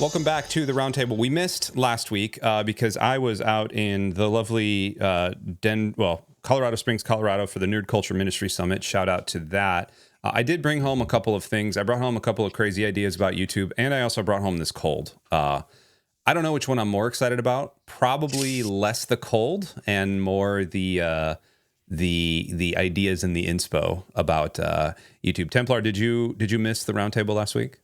Welcome back to the Roundtable. We missed last week because I was out in the lovely Colorado Springs, Colorado for the Nerd Culture Ministry Summit. Shout out to that. I did bring home a couple of things. I brought home a couple of crazy ideas about YouTube, and I also brought home this cold. I don't know which one I'm more excited about. Probably less the cold and more the ideas and the inspo about YouTube. Templar, did you miss the Roundtable last week?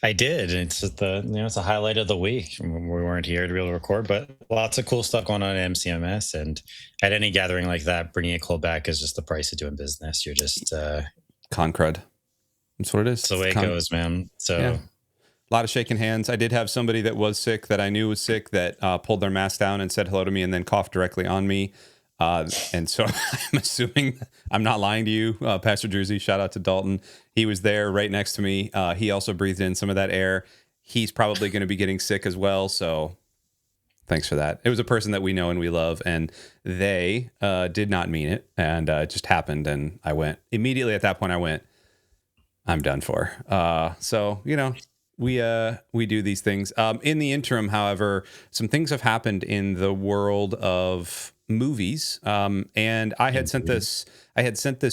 I did. It's it's a highlight of the week. We weren't here to be able to record, but lots of cool stuff going on at MCMS. And at any gathering like that, bringing a cold back is just the price of doing business. You're just con crud. That's what it is. It's the way it goes, man. So yeah. A lot of shaking hands. I did have somebody that was sick, that I knew was sick, that pulled their mask down and said hello to me and then coughed directly on me. And so I'm assuming, I'm not lying to you, Pastor Jersey, shout out to Dalton. He was there right next to me. He also breathed in some of that air. He's probably going to be getting sick as well. So thanks for that. It was a person that we know and we love, and they did not mean it. And it just happened. And I went immediately at that point, I'm done for. So, we do these things. In the interim, however, some things have happened in the world of movies, and I had sent this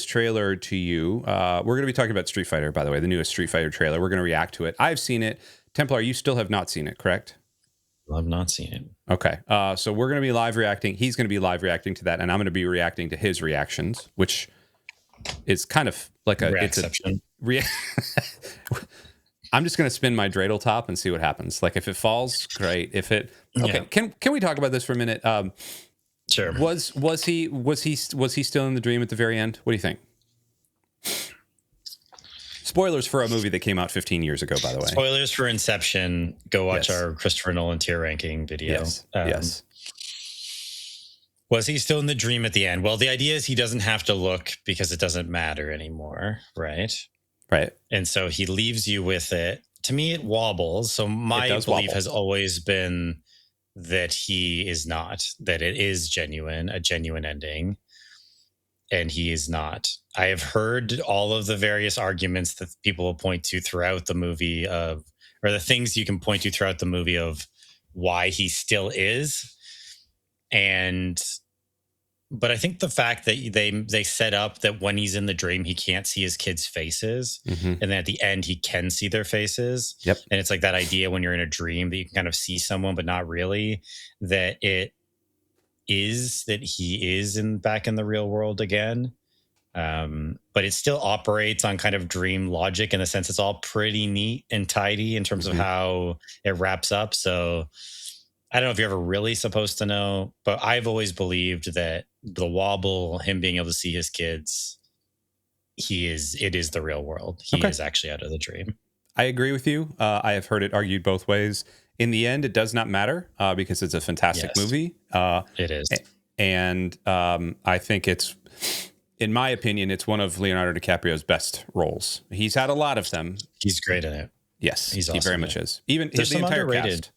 trailer to you. We're going to be talking about Street Fighter, by the way, the newest Street Fighter trailer. We're going to react to it. I've seen it. Templar, you still have not seen it, correct? I've not seen it. Okay, so we're going to be live reacting. He's going to be live reacting to that, and I'm going to be reacting to his reactions, which is kind of like Reaction. I'm just going to spin my dreidel top and see what happens. Like, if it falls, great. If it okay, yeah. Can we talk about this for a minute? Sure. Was he still in the dream at the very end? What do you think? Spoilers for a movie that came out 15 years ago, by the way. Spoilers for Inception. Go watch our Christopher Nolan tier ranking video. Yes. Was he still in the dream at the end? Well, the idea is he doesn't have to look because it doesn't matter anymore, right? Right. And so he leaves you with it. To me, it wobbles. So my belief has always been that he is not, that it is a genuine ending, and he is not. I have heard all of the various arguments that people will point to throughout the movie or the things you can point to throughout the movie of why he still is. But I think the fact that they set up that when he's in the dream, he can't see his kids' faces. Mm-hmm. And then at the end, he can see their faces. Yep. And it's like that idea when you're in a dream that you can kind of see someone, but not really, that it is that he is back in the real world again. But it still operates on kind of dream logic in the sense it's all pretty neat and tidy in terms of how it wraps up. So I don't know if you're ever really supposed to know, but I've always believed that the wobble, him being able to see his kids, it is the real world. He is actually out of the dream. I agree with you. I have heard it argued both ways. In the end, it does not matter because it's a fantastic movie. It is. And I think in my opinion, it's one of Leonardo DiCaprio's best roles. He's had a lot of them. He's great in it. Yes, he's awesome. He very much is. Even the entire underrated cast.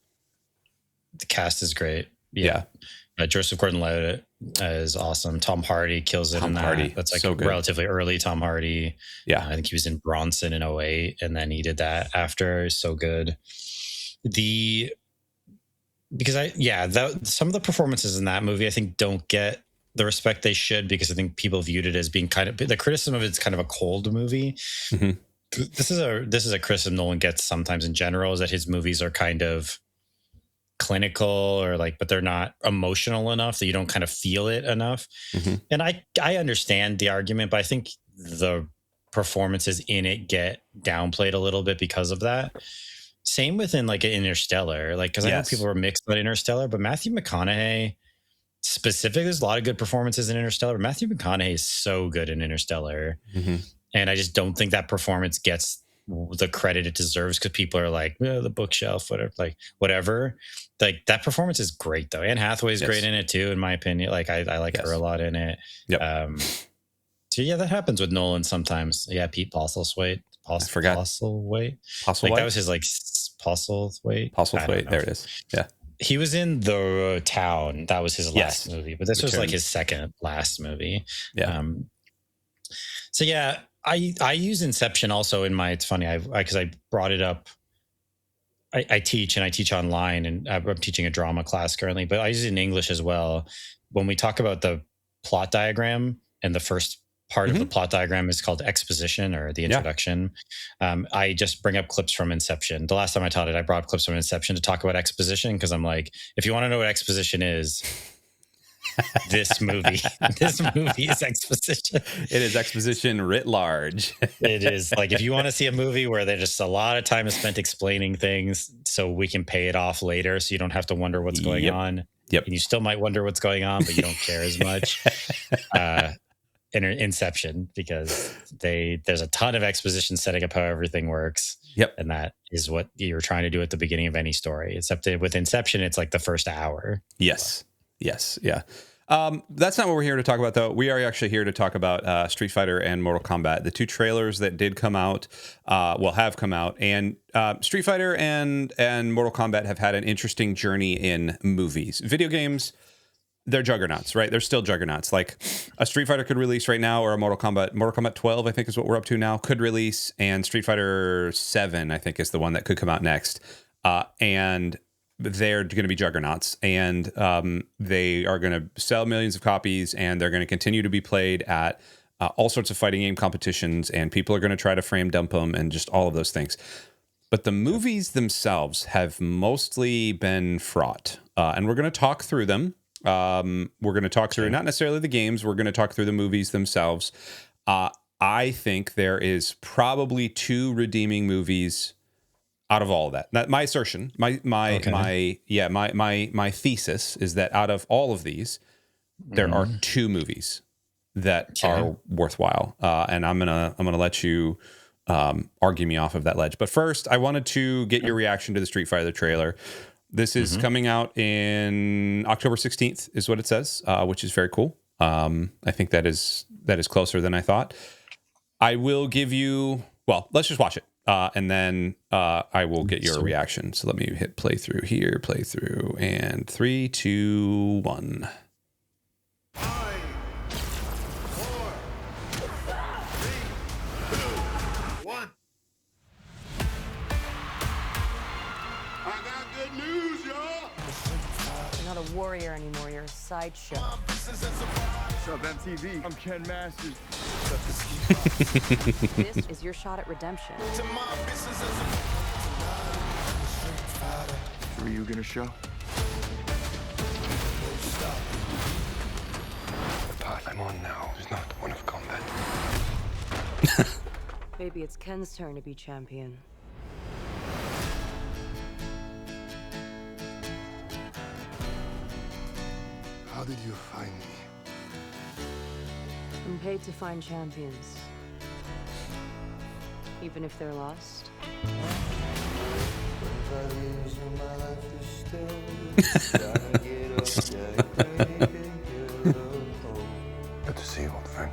The cast is great. Yeah. Joseph Gordon-Levitt is awesome. Tom Hardy kills it in that. That's like so relatively early Tom Hardy. Yeah. I think he was in Bronson in 2008, and then he did that after. It's so good. Some of the performances in that movie I think don't get the respect they should, because I think people viewed it as being the criticism of it's kind of a cold movie. Mm-hmm. This is a criticism Nolan gets sometimes in general, is that his movies are kind of clinical but they're not emotional enough, that you don't kind of feel it enough. Mm-hmm. And I understand the argument, but I think the performances in it get downplayed a little bit because of that. Same within like Interstellar, because I know people were mixed about Interstellar, but Matthew McConaughey specifically, there's a lot of good performances in Interstellar. Matthew McConaughey is so good in Interstellar. Mm-hmm. And I just don't think that performance gets the credit it deserves, because people are like, the bookshelf, whatever. Like, that performance is great though. Anne Hathaway is great in it too, in my opinion. Like, I like her a lot in it. Yep. So yeah, that happens with Nolan sometimes. Yeah, Pete Postlethwaite. Postlethwaite. That was his Postlethwaite. Postlethwaite. There it is. Yeah. He was in The Town. That was his last movie, but this was like his second last movie. Yeah. So yeah, I use Inception also in my. It's funny because I brought it up I teach, and I teach online, and I'm teaching a drama class currently, but I use it in English as well. When we talk about the plot diagram, and the first part of the plot diagram is called exposition, or the introduction, I just bring up clips from Inception. The last time I taught it, I brought up clips from Inception to talk about exposition, because I'm like, if you want to know what exposition is, this movie is exposition. It is exposition writ large. It is like, if you want to see a movie where there's just a lot of time is spent explaining things so we can pay it off later, so you don't have to wonder what's going on. Yep. And you still might wonder what's going on, but you don't care as much. Inception, because there's a ton of exposition setting up how everything works. Yep. And that is what you're trying to do at the beginning of any story. Except with Inception, it's like the first hour. Yes. Yeah. That's not what we're here to talk about, though. We are actually here to talk about Street Fighter and Mortal Kombat, the two trailers that did come out, have come out. And Street Fighter and Mortal Kombat have had an interesting journey in movies. Video games, they're juggernauts, right? They're still juggernauts. Like a Street Fighter could release right now, or a Mortal Kombat 12, I think is what we're up to now, could release, and Street Fighter 7, I think, is the one that could come out next. And they're going to be juggernauts, and they are going to sell millions of copies, and they're going to continue to be played at all sorts of fighting game competitions, and people are going to try to frame dump them and just all of those things. But the movies themselves have mostly been fraught, and we're going to talk through them. We're going to talk through not necessarily the games. We're going to talk through the movies themselves. I think there is probably two redeeming movies out of all of that. My assertion, my thesis is that out of all of these, there are two movies that are worthwhile. And I'm gonna let you argue me off of that ledge. But first, I wanted to get your reaction to the Street Fighter trailer. This is coming out in October 16th, is what it says, which is very cool. I think that is closer than I thought. I will give you. Well, let's just watch it. And then I will get your reaction. So let me hit playthrough here, and 3, 2, 1. 5, 4, 3, 2, 1. I got good news, y'all. You're not a warrior anymore, you're a sideshow. What's up, MTV? I'm Ken Masters. This is your shot at redemption. Who are you gonna show? The path I'm on now is not one of combat. Maybe it's Ken's turn to be champion. How did you find me? I'm paid to find champions. Even if they're lost. Good to see you, old friend.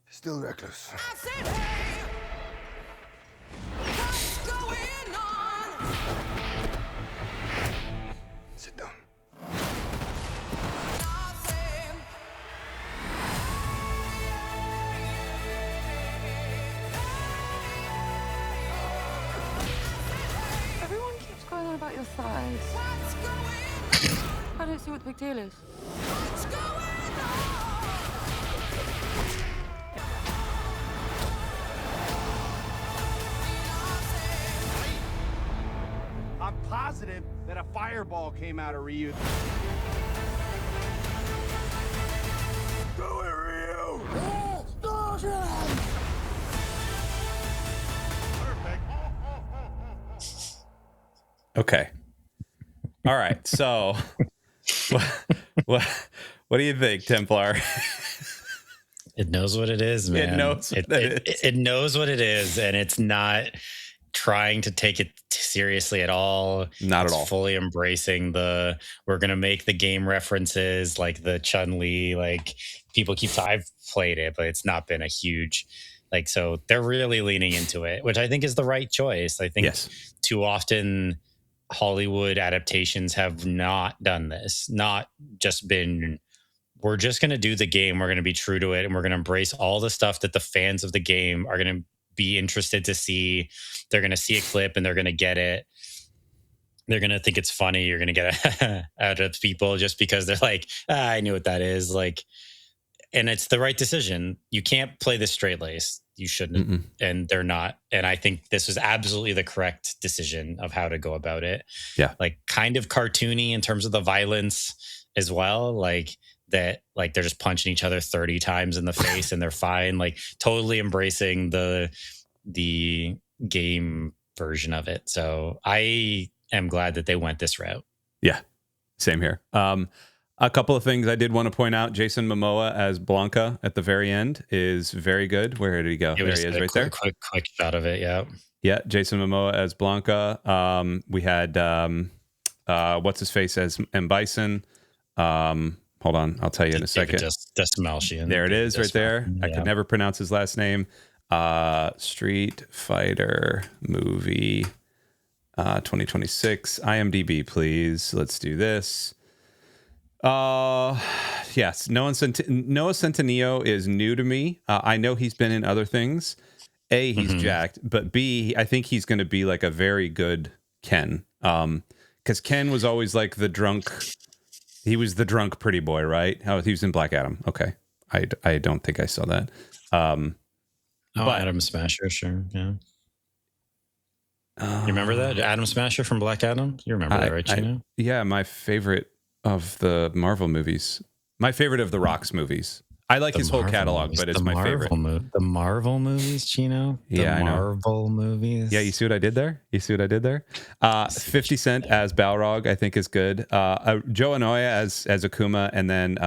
Still reckless. Sit down. Everyone keeps going on about your thighs. I don't see what the big deal is. I'm positive that a fireball came out of Ryu. Do it, Ryu! Perfect. Okay. All right. So, what do you think, Templar? It knows what it is, man. It knows what it is. It knows what it is, and it's not trying to take it seriously at all. Not It's at all. fully embracing we're going to make the game references, like the Chun-Li, like people I've played it, but it's not been a huge, so they're really leaning into it, which I think is the right choice. I think too often Hollywood adaptations have not done this, not just been we're just going to do the game. We're going to be true to it. And we're going to embrace all the stuff that the fans of the game are going to be interested to see. They're going to see a clip and they're going to get it. They're going to think it's funny. You're going to get out of people just because they're like, I knew what that is. Like, and it's the right decision. You can't play this straight laced. You shouldn't. Mm-mm. And they're not. And I think this was absolutely the correct decision of how to go about it. Yeah. Like kind of cartoony in terms of the violence as well. Like that, like they're just punching each other 30 times in the face and they're fine. Like totally embracing the game version of it. So I am glad that they went this route. Yeah, same here. A couple of things I did want to point out. Jason Momoa as Blanka at the very end is very good. Where did he go? There he is, right there. Quick shot of it. Yeah. Yeah, Jason Momoa as Blanka. We had what's his face as M. Bison. Hold on, I'll tell you in a second. There it is, right there. I could never pronounce his last name. Street Fighter movie 2026. IMDb, please. Let's do this. Yes, Noah Centineo is new to me. I know he's been in other things. A, he's jacked, but B, I think he's going to be like a very good Ken. Because Ken was always like the drunk. He was the drunk pretty boy, right? Oh, he was in Black Adam. Okay, I don't think I saw that. But Adam Smasher, sure, yeah. You remember that Adam Smasher from Black Adam? You remember that, right, Chino? Yeah, my favorite of the Marvel movies. My favorite of the Rock's movies. I like his whole catalog, but it's my favorite. The Marvel movies, Chino? Yeah, Marvel movies. Yeah, you see what I did there? 50 Cent as Balrog, I think is good. Joe Anoa'i as Akuma, and then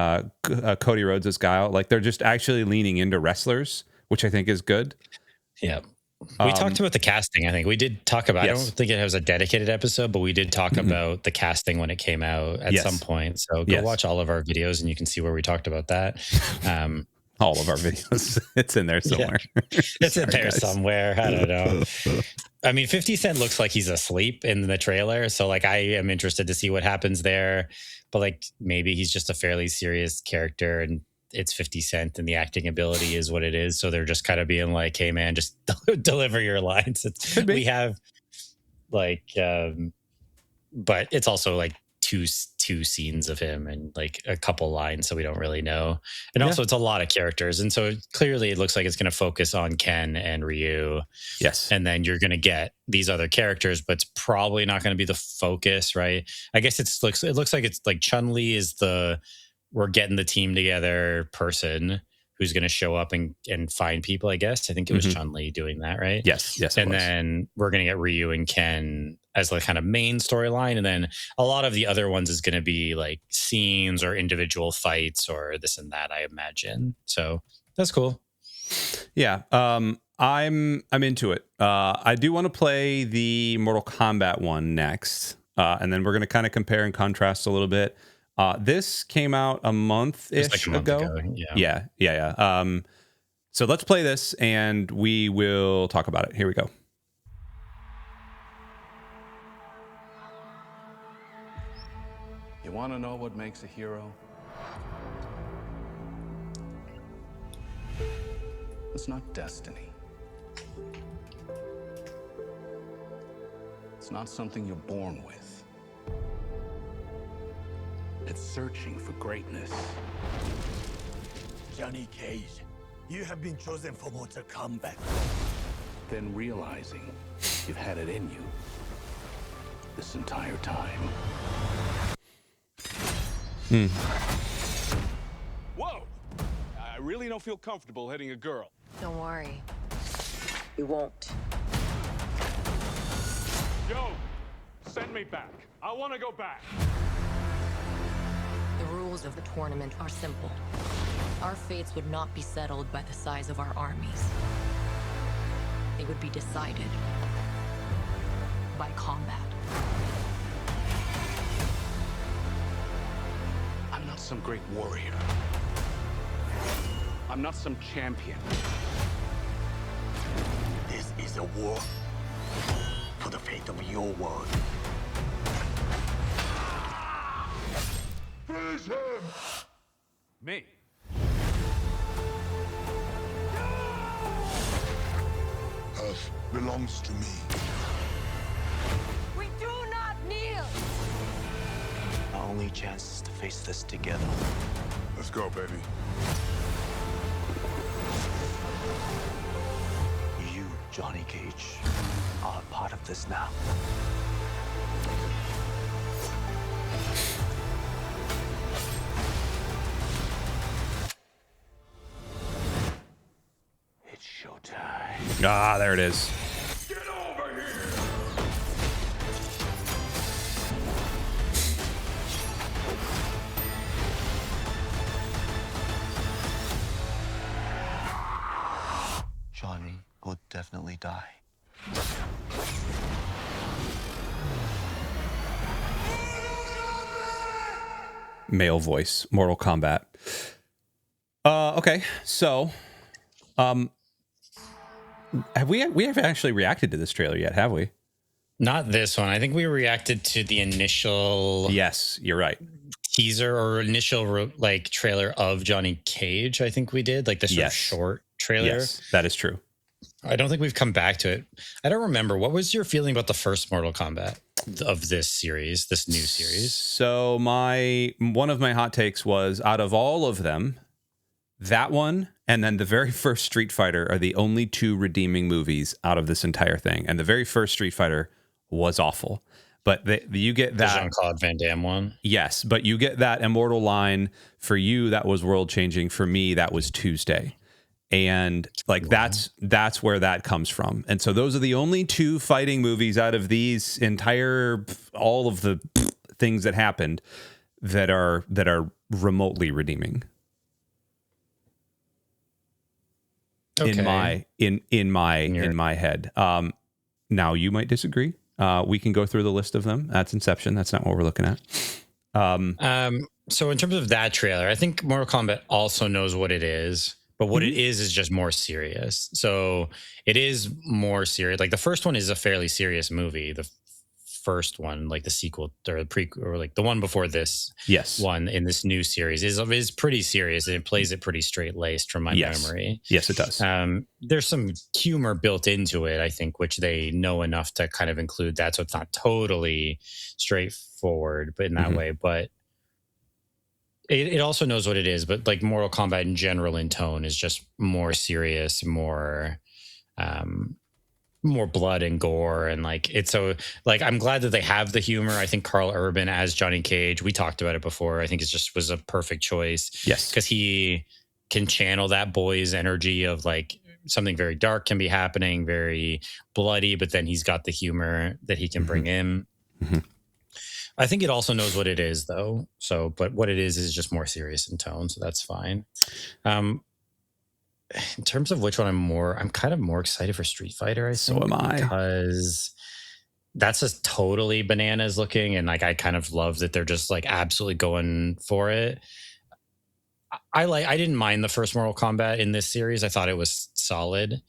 Cody Rhodes as Guile. Like they're just actually leaning into wrestlers, which I think is good. Yeah. We talked about the casting. I think we did talk about, yes. I don't think it was a dedicated episode, but we did talk about the casting when it came out at some point. So go watch all of our videos and you can see where we talked about that. All of our videos. It's in there somewhere. Yeah. It's in there somewhere. I don't know. I mean, 50 Cent looks like he's asleep in the trailer. So like, I am interested to see what happens there, but like maybe he's just a fairly serious character and it's 50 Cent and the acting ability is what it is. So they're just kind of being like, hey man, just deliver your lines. We have like, but it's also like two scenes of him and like a couple lines. So we don't really know. And also it's a lot of characters. And so clearly it looks like it's going to focus on Ken and Ryu. Yes. And then you're going to get these other characters, but it's probably not going to be the focus, right? I guess it looks like it's like Chun-Li is we're getting the team together person who's going to show up and find people, I guess. I think it was Chun-Li doing that, right? Yes. And then we're going to get Ryu and Ken as the kind of main storyline. And then a lot of the other ones is going to be like scenes or individual fights or this and that, I imagine. So that's cool. Yeah. I'm into it. I do want to play the Mortal Kombat one next. And then we're going to kind of compare and contrast a little bit. This came out a month-ish ago. Yeah. So let's play this and we will talk about it. Here we go. You want to know what makes a hero? It's not destiny. It's not something you're born with. It's searching for greatness. Johnny Cage, you have been chosen for Mortal Kombat. Then realizing you've had it in you this entire time. Whoa! I really don't feel comfortable hitting a girl. Don't worry. You won't. Yo, send me back. I want to go back. The rules of the tournament are simple. Our fates would not be settled by the size of our armies. They would be decided by combat. I'm not some great warrior. I'm not some champion. This is a war for the fate of your world. Finish him! Me. Earth belongs to me. We do not kneel! Our only chance is to face this together. Let's go, baby. You, Johnny Cage, are a part of this now. It's showtime. Ah, there it is. Get over here! Johnny will definitely die. Male voice, Mortal Kombat. Okay, so, have we have actually reacted to this trailer yet? Have we? Not this one. I think we reacted to the initial Yes, you're right. teaser or initial like trailer of Johnny Cage. I think we did like the sort of Yes. short trailer. Yes, that is true. I don't think we've come back to it. I don't remember. What was your feeling about the first Mortal Kombat of this series, this new series? So one of my hot takes was, out of all of them, that one and then the very first Street Fighter are the only two redeeming movies out of this entire thing. And the very first Street Fighter was awful. But you get The that Jean-Claude Van Damme one. Yes, but you get that immortal line. For you, that was world changing. For me, that was Tuesday. And like that's where that comes from. And so those are the only two fighting movies out of these entire all of the things that happened that are remotely redeeming. Okay. In my head. Now you might disagree. We can go through the list of them. That's Inception. That's not what we're looking at. So in terms of that trailer, I think Mortal Kombat also knows what it is, but what it is just more serious. So it is more serious. Like the first one is a fairly serious movie. The first one, like the sequel or the prequel, or like the one before this one in this new series is pretty serious, and it plays it pretty straight laced from my memory. Yes, it does. There's some humor built into it, I think, which they know enough to kind of include that. So it's not totally straightforward, but in that way, but it also knows what it is. But like Mortal Kombat in general in tone is just more serious, more blood and gore, and like it's so like I'm glad that they have the humor. I think Karl Urban as Johnny Cage, we talked about it before, I think it just was a perfect choice. Yes, because he can channel that boy's energy of like something very dark can be happening, very bloody, but then he's got the humor that he can bring in. I think it also knows what it is though. So, but what it is just more serious in tone, so that's fine. In terms of which one I'm kind of more excited for Street Fighter, I think. So am I. Because that's just totally bananas looking, and like I kind of love that they're just like absolutely going for it. I didn't mind the first Mortal Kombat in this series. I thought it was solid.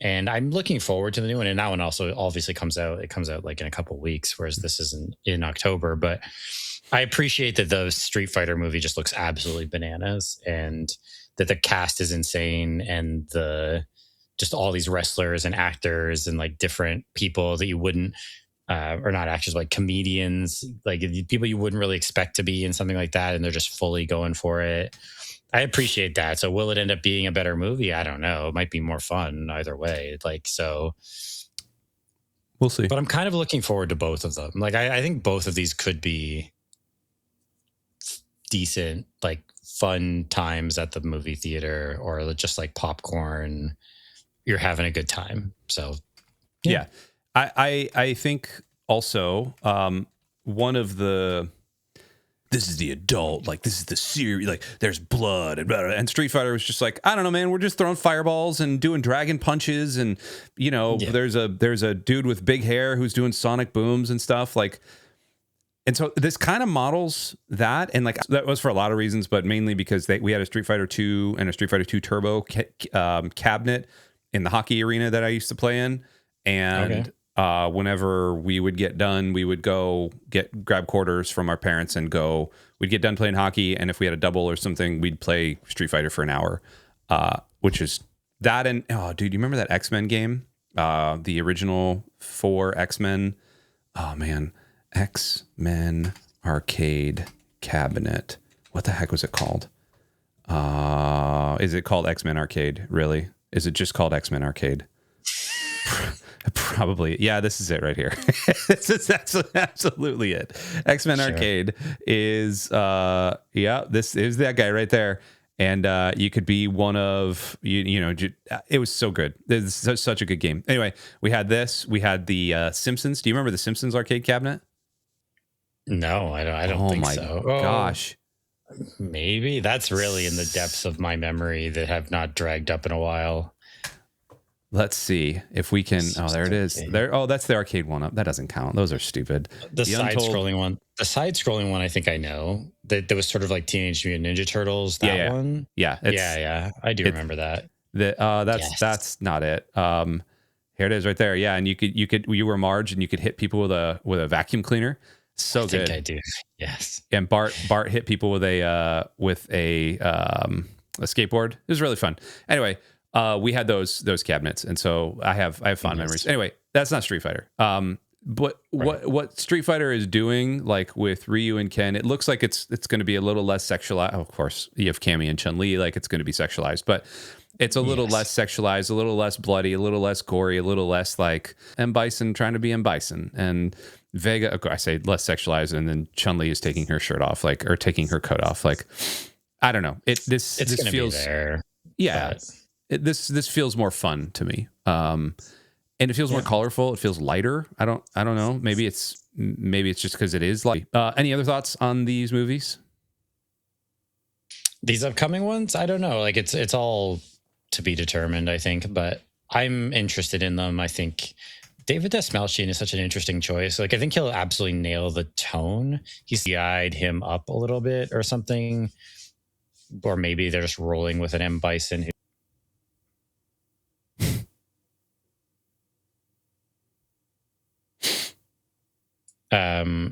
And I'm looking forward to the new one. And that one also obviously comes out. It comes out like in a couple of weeks, whereas this isn't in October. But I appreciate that the Street Fighter movie just looks absolutely bananas, and that the cast is insane, and just all these wrestlers and actors and like different people that you wouldn't, or not actors, like comedians, like people you wouldn't really expect to be in something like that. And they're just fully going for it. I appreciate that. So will it end up being a better movie? I don't know. It might be more fun either way. Like, so we'll see. But I'm kind of looking forward to both of them. Like, I think both of these could be decent, like fun times at the movie theater, or just like popcorn. You're having a good time. So, yeah. I think also one of the, this is the adult, like this is the series, like there's blood and blah, blah, blah. And Street Fighter was just like, I don't know, man, we're just throwing fireballs and doing dragon punches, and you know, there's a dude with big hair who's doing sonic booms and stuff, like. And so this kind of models that, and like that was for a lot of reasons, but mainly because we had a Street Fighter 2 and a Street Fighter 2 Turbo cabinet in the hockey arena that I used to play in, and whenever we would get done, we would go grab quarters from our parents and go. We'd get done playing hockey, and if we had a double or something, we'd play Street Fighter for an hour, which is that. And oh, dude, you remember that X-Men game? The original 4 X-Men. Oh man, X-Men arcade cabinet. What the heck was it called? Is it called X-Men Arcade? Really? Is it just called X-Men Arcade? Probably. Yeah, this is it right here. This is absolutely it. X-Men Arcade is this is that guy right there. And you could be one of it was so good. It's such a good game. Anyway, we had this. We had the Simpsons. Do you remember the Simpsons arcade cabinet? No, I don't think so. Oh my gosh. Maybe that's really in the depths of my memory that have not dragged up in a while. Let's see if we can. Oh, there it is. There. Oh, that's the arcade one up. That doesn't count. Those are stupid. The side-scrolling one. The side-scrolling one, I think I know. That was sort of like Teenage Mutant Ninja Turtles. That one. Yeah. Yeah. I do remember that. That's not it. Here it is, right there. Yeah, and you were Marge, and you could hit people with a vacuum cleaner. So good. I do. Yes. And Bart hit people with a skateboard. It was really fun. Anyway. We had those cabinets, and so I have fond memories. Anyway, that's not Street Fighter. But what Street Fighter is doing, like with Ryu and Ken, it looks like it's going to be a little less sexualized. Of course, you have Cammy and Chun-Li, like it's going to be sexualized, but it's a little less sexualized, a little less bloody, a little less gory, a little less like M. Bison trying to be M. Bison. And Vega, I say less sexualized, and then Chun-Li is taking her shirt off, or taking her coat off. Like, I don't know. This feels there. Yeah. But this feels more fun to me, and it feels more colorful. It feels lighter. I don't know. Maybe it's just because it is light. Any other thoughts on these movies? These upcoming ones, I don't know. Like it's all to be determined, I think. But I'm interested in them. I think David Dastmalchian is such an interesting choice. Like I think he'll absolutely nail the tone. He's CI'd him up a little bit or something, or maybe they're just rolling with an M. Bison.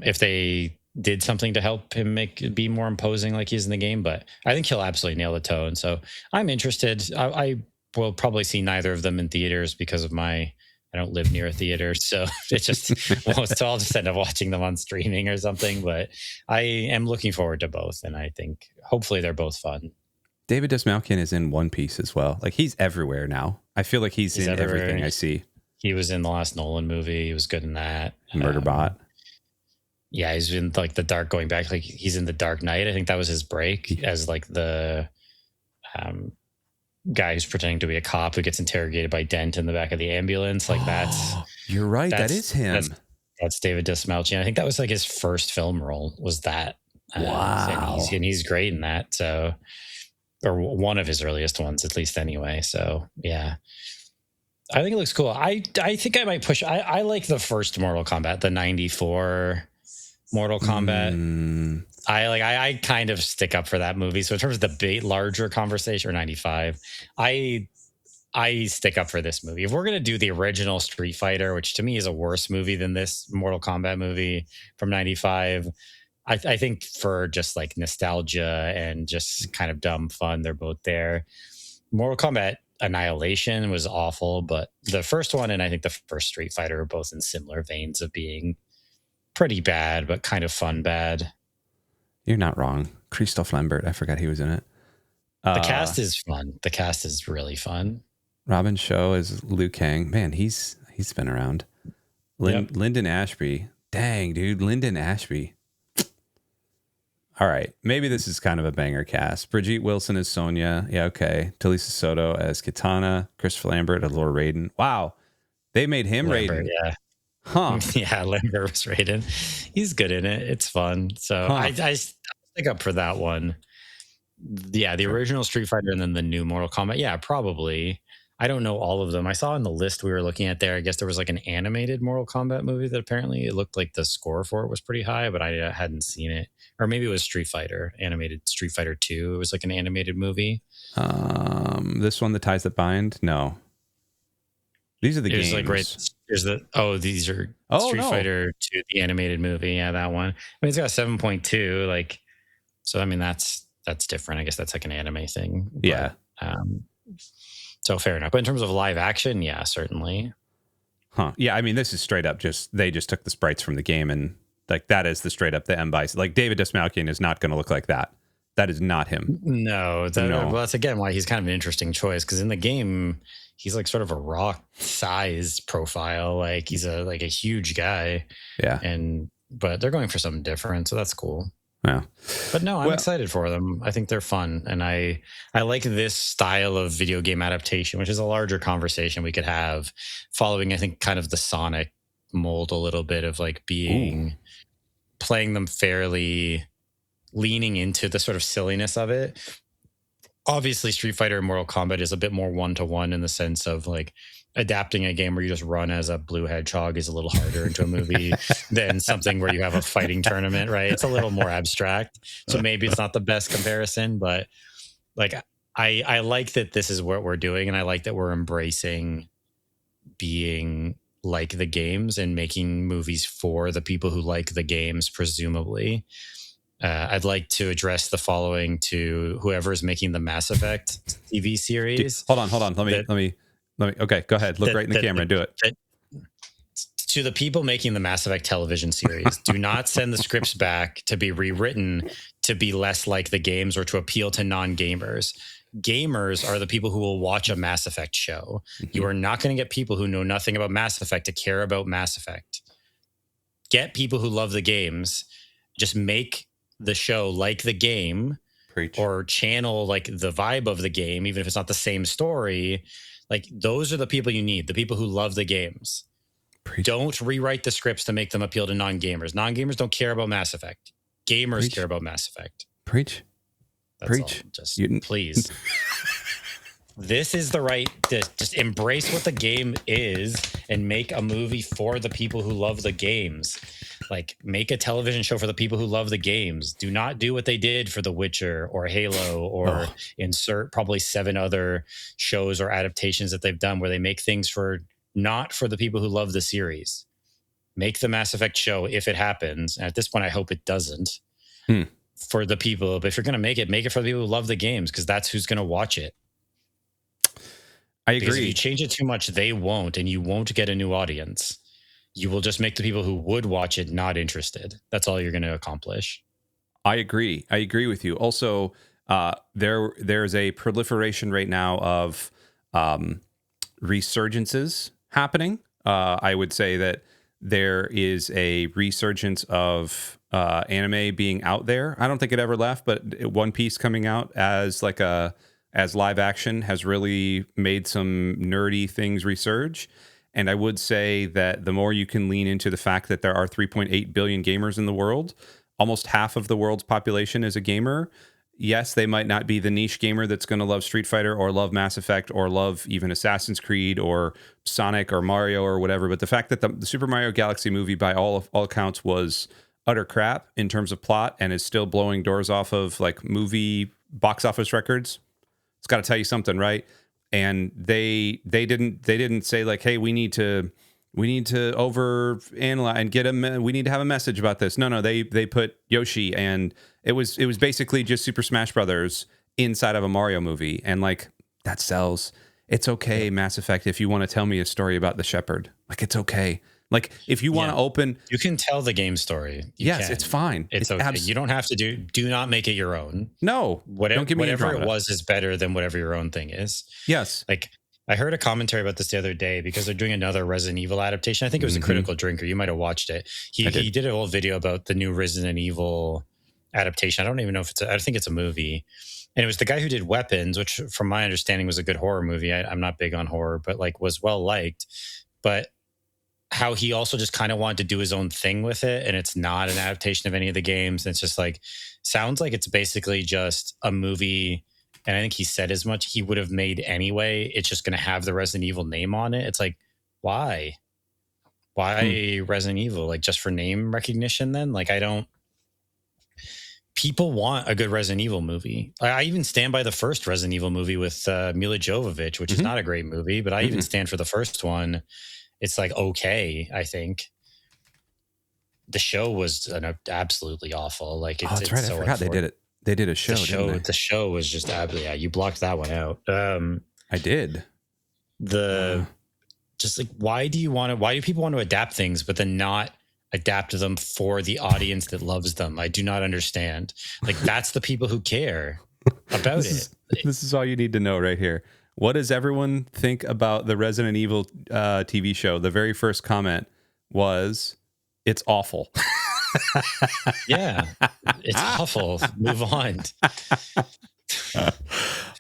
If they did something to help him be more imposing like he's in the game, but I think he'll absolutely nail the tone. So I'm interested. I will probably see neither of them in theaters because of I don't live near a theater. So it's just, so I'll just end up watching them on streaming or something, but I am looking forward to both. And I think hopefully they're both fun. David Dastmalchian is in One Piece as well. Like he's everywhere now. I feel like he's in everywhere. Everything I see. He was in the last Nolan movie. He was good in that. Murderbot. Yeah, he's in like the Dark, going back, like he's in the Dark Knight. I think that was his break as like the guy who's pretending to be a cop who gets interrogated by Dent in the back of the ambulance. Like you're right. That is him. That's David Dastmalchian. I think that was like his first film role was that. Wow. And he's great in that. So, or one of his earliest ones, at least anyway. So yeah. I think it looks cool. I think I might push. I like the first Mortal Kombat, the 94 Mortal Kombat. I kind of stick up for that movie. So in terms of the big, larger conversation, or 95, I stick up for this movie. If we're going to do the original Street Fighter, which to me is a worse movie than this Mortal Kombat movie from 95, I think for just like nostalgia and just kind of dumb fun, they're both there. Mortal Kombat Annihilation was awful, but the first one and I think the first Street Fighter are both in similar veins of being pretty bad, but kind of fun bad. You're not wrong. Christophe Lambert, I forgot he was in it. The cast is fun. The cast is really fun. Robin Shaw is Liu Kang. Man, he's been around. Lyndon Ashby. Dang, dude, Lyndon Ashby. All right, maybe this is kind of a banger cast. Brigitte Wilson as Sonya. Yeah, okay. Talisa Soto as Kitana. Christopher Lambert as Lord Raiden. Wow, they made him Raiden. Yeah. Huh. Yeah, Lambert was Raiden. He's good in it. It's fun. So I stick up for that one. Yeah, the original Street Fighter and then the new Mortal Kombat. Yeah, probably. I don't know all of them. I saw in the list we were looking at there, I guess there was like an animated Mortal Kombat movie that apparently it looked like the score for it was pretty high, but I hadn't seen it. Or maybe it was Street Fighter, animated Street Fighter 2. It was like an animated movie. This one, The Ties That Bind? No. These are the There's games. like these are Street Fighter 2, the animated movie. Yeah, that one. I mean, it's got 7.2. Like, so I mean, that's different. I guess that's like an anime thing. But, Yeah. So fair enough. But in terms of live action, yeah, certainly. Huh. Yeah, I mean, this is straight up they just took the sprites from the game, and like that is the straight up the M-Bice. Like David Desmalkian is not going to look like that. That is not him. No. Well, that's again why he's kind of an interesting choice, because in the game, he's like sort of a rock size profile. Like he's a huge guy. Yeah. But they're going for something different, so that's cool. Yeah. But no, I'm excited for them. I think they're fun. And I like this style of video game adaptation, which is a larger conversation we could have following, I think, kind of the Sonic mold a little bit of like playing them fairly, leaning into the sort of silliness of it. Obviously, Street Fighter and Mortal Kombat is a bit more one-to-one in the sense of like adapting a game where you just run as a blue hedgehog is a little harder into a movie than something where you have a fighting tournament, right? It's a little more abstract. So maybe it's not the best comparison, but like I like that this is what we're doing, and I like that we're embracing being like the games and making movies for the people who like the games, presumably. I'd like to address the following to whoever is making the Mass Effect TV series. Hold on. Let me. Okay, go ahead. Look right in the camera and do it. To the people making the Mass Effect television series, do not send the scripts back to be rewritten to be less like the games or to appeal to non-gamers. Gamers are the people who will watch a Mass Effect show. Mm-hmm. You are not going to get people who know nothing about Mass Effect to care about Mass Effect. Get people who love the games. Just make the show like the game. Preach. Or channel like the vibe of the game, even if it's not the same story. Like those are the people you need, the people who love the games. Preach. Don't rewrite the scripts to make them appeal to non-gamers. Non-gamers don't care about Mass Effect. Gamers care about Mass Effect. Preach. That's Preach. All. Just please. This is the right to just embrace what the game is and make a movie for the people who love the games. Like make a television show for the people who love the games. Do not do what they did for The Witcher or Halo or insert probably 7 other shows or adaptations that they've done where they make things not for the people who love the series. Make the Mass Effect show if it happens. And at this point, I hope it doesn't for the people. But if you're going to make it for the people who love the games, because that's who's going to watch it. I agree. Because if you change it too much, they won't, and you won't get a new audience. You will just make the people who would watch it not interested. That's all you're going to accomplish. I agree with you. Also, there's a proliferation right now of resurgences happening. I would say that there is a resurgence of anime being out there. I don't think it ever left, but One Piece coming out as live action has really made some nerdy things resurge. And I would say that the more you can lean into the fact that there are 3.8 billion gamers in the world, almost half of the world's population is a gamer. Yes, they might not be the niche gamer that's going to love Street Fighter or love Mass Effect or love even Assassin's Creed or Sonic or Mario or whatever. But the fact that the Super Mario Galaxy movie, by all accounts, was utter crap in terms of plot and is still blowing doors off of like movie box office records, it's got to tell you something, right? And they didn't say like, hey, we need to overanalyze and we need to have a message about this. No, they put Yoshi, and it was basically just Super Smash Brothers inside of a Mario movie, and like that sells. It's okay, Mass Effect, if you want to tell me a story about the shepherd, like it's okay. Like if you want to open, you can tell the game story. Yes, it's fine. It's okay. You don't have to do not make it your own. No, whatever it was is better than whatever your own thing is. Yes. Like I heard a commentary about this the other day because they're doing another Resident Evil adaptation. I think it was a Critical Drinker. You might have watched it. He did a whole video about the new Resident Evil adaptation. I don't even know if I think it's a movie. And it was the guy who did Weapons, which from my understanding was a good horror movie. I'm not big on horror, but like was well liked. But how he also just kind of wanted to do his own thing with it. And it's not an adaptation of any of the games. And it's just like, sounds like it's basically just a movie. And I think he said as much he would have made anyway. It's just going to have the Resident Evil name on it. It's like, why Resident Evil? Like just for name recognition then? Like, I don't, people want a good Resident Evil movie. I even stand by the first Resident Evil movie with Mila Jovovich, which is not a great movie, but I even stand for the first one. It's like, okay, I think. The show was absolutely awful. Like, that's right. I forgot they did it. They did a show. The show was just yeah. You blocked that one out. I did. Just like, why do people want to adapt things, but then not adapt them for the audience that loves them? I do not understand. Like, that's the people who care about it. This is all you need to know right here. What does everyone think about the Resident Evil TV show? The very first comment was, "It's awful." Yeah, it's awful. Move on.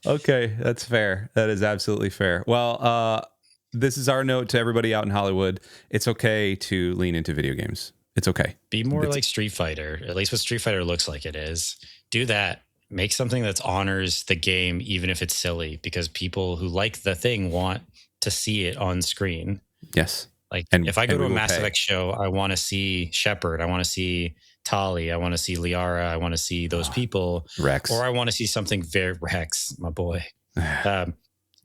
Okay, that's fair. That is absolutely fair. Well, this is our note to everybody out in Hollywood. It's okay to lean into video games. It's okay. Be more like Street Fighter. At least what Street Fighter looks like it is. Do that. Make something that honors the game, even if it's silly, because people who like the thing want to see it on screen. Yes. Like, if I go to a Mass Effect show, I want to see Shepard. I want to see Tali. I want to see Liara. I want to see those people. Rex. Or I want to see something very Rex, my boy. Or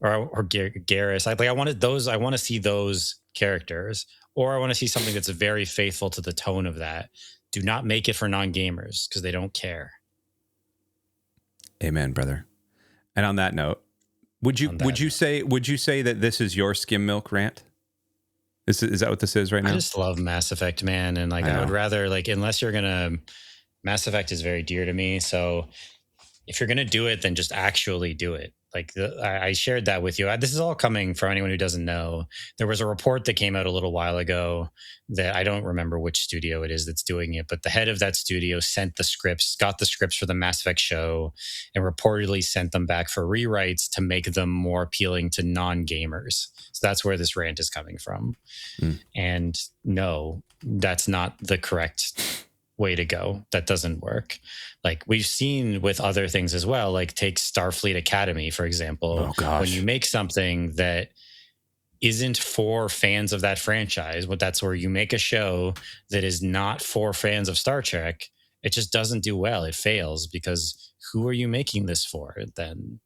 Garrus. I want to see those characters. Or I want to see something that's very faithful to the tone of that. Do not make it for non-gamers because they don't care. Amen, brother. And on that note, would you say that this is your skim milk rant? Is that what this is right now? I just love Mass Effect, man. And like, I would rather, like, unless you're going to, Mass Effect is very dear to me. So if you're going to do it, then just actually do it. Like, I shared that with you. This is all coming from anyone who doesn't know. There was a report that came out a little while ago that I don't remember which studio it is that's doing it, but the head of that studio got the scripts for the Mass Effect show, and reportedly sent them back for rewrites to make them more appealing to non-gamers. So that's where this rant is coming from. And no, that's not the correct way to go. That doesn't work. Like, we've seen with other things as well, like take Starfleet Academy, for example. Oh, gosh. When you make something that isn't for fans of that franchise, that's where you make a show that is not for fans of Star Trek, it just doesn't do well. It fails because who are you making this for then?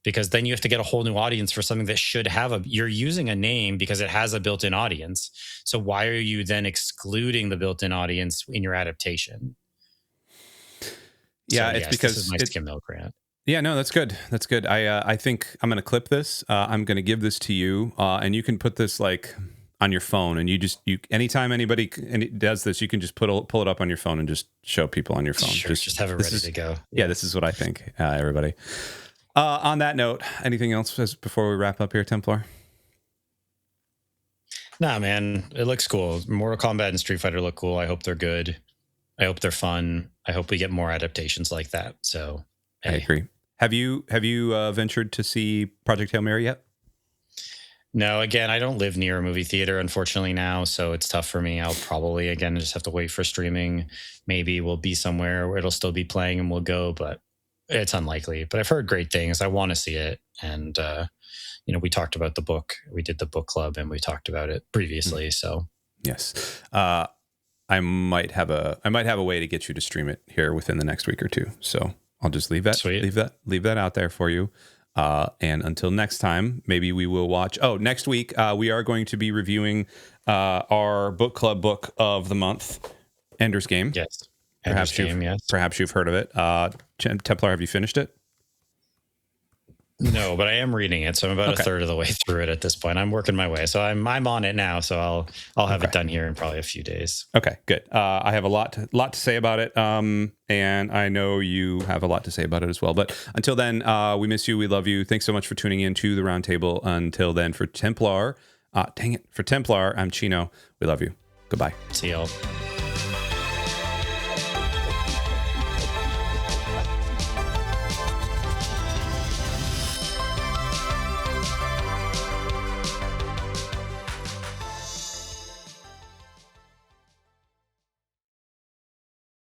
Because then you have to get a whole new audience for something that should have you're using a name because it has a built-in audience. So why are you then excluding the built-in audience in your adaptation? Yeah, so, it's because this is my skim milk rant. Yeah, no, that's good. That's good. I think I'm going to clip this. I'm going to give this to you, and you can put this like on your phone, and you anytime anybody does this, you can just pull it up on your phone and just show people on your phone. Sure, just have it ready to go. Yeah, this is what I think, everybody. On that note, anything else before we wrap up here, Templar? Nah, man, it looks cool. Mortal Kombat and Street Fighter look cool. I hope they're good. I hope they're fun. I hope we get more adaptations like that. So, hey. I agree. Have you ventured to see Project Hail Mary yet? No, again, I don't live near a movie theater, unfortunately, now, so it's tough for me. I'll probably, again, just have to wait for streaming. Maybe we'll be somewhere where it'll still be playing and we'll go, but it's unlikely. But I've heard great things. I want to see it. And, we talked about the book. We did the book club and we talked about it previously. So, yes. I might have a way to get you to stream it here within the next week or two. So I'll just leave that out there for you. And until next time, maybe we will watch. Oh, next week we are going to be reviewing our book club book of the month, Ender's Game. Yes, perhaps you've heard of it. Templar, have you finished it? No, but I am reading it, so I'm about a third of the way through it at this point. I'm working my way, so I'm on it now. So I'll have it done here in probably a few days. Okay, good. I have a lot to say about it, and I know you have a lot to say about it as well. But until then, we miss you. We love you. Thanks so much for tuning in to the Roundtable. Until then, for Templar, I'm Chino. We love you. Goodbye. See y'all.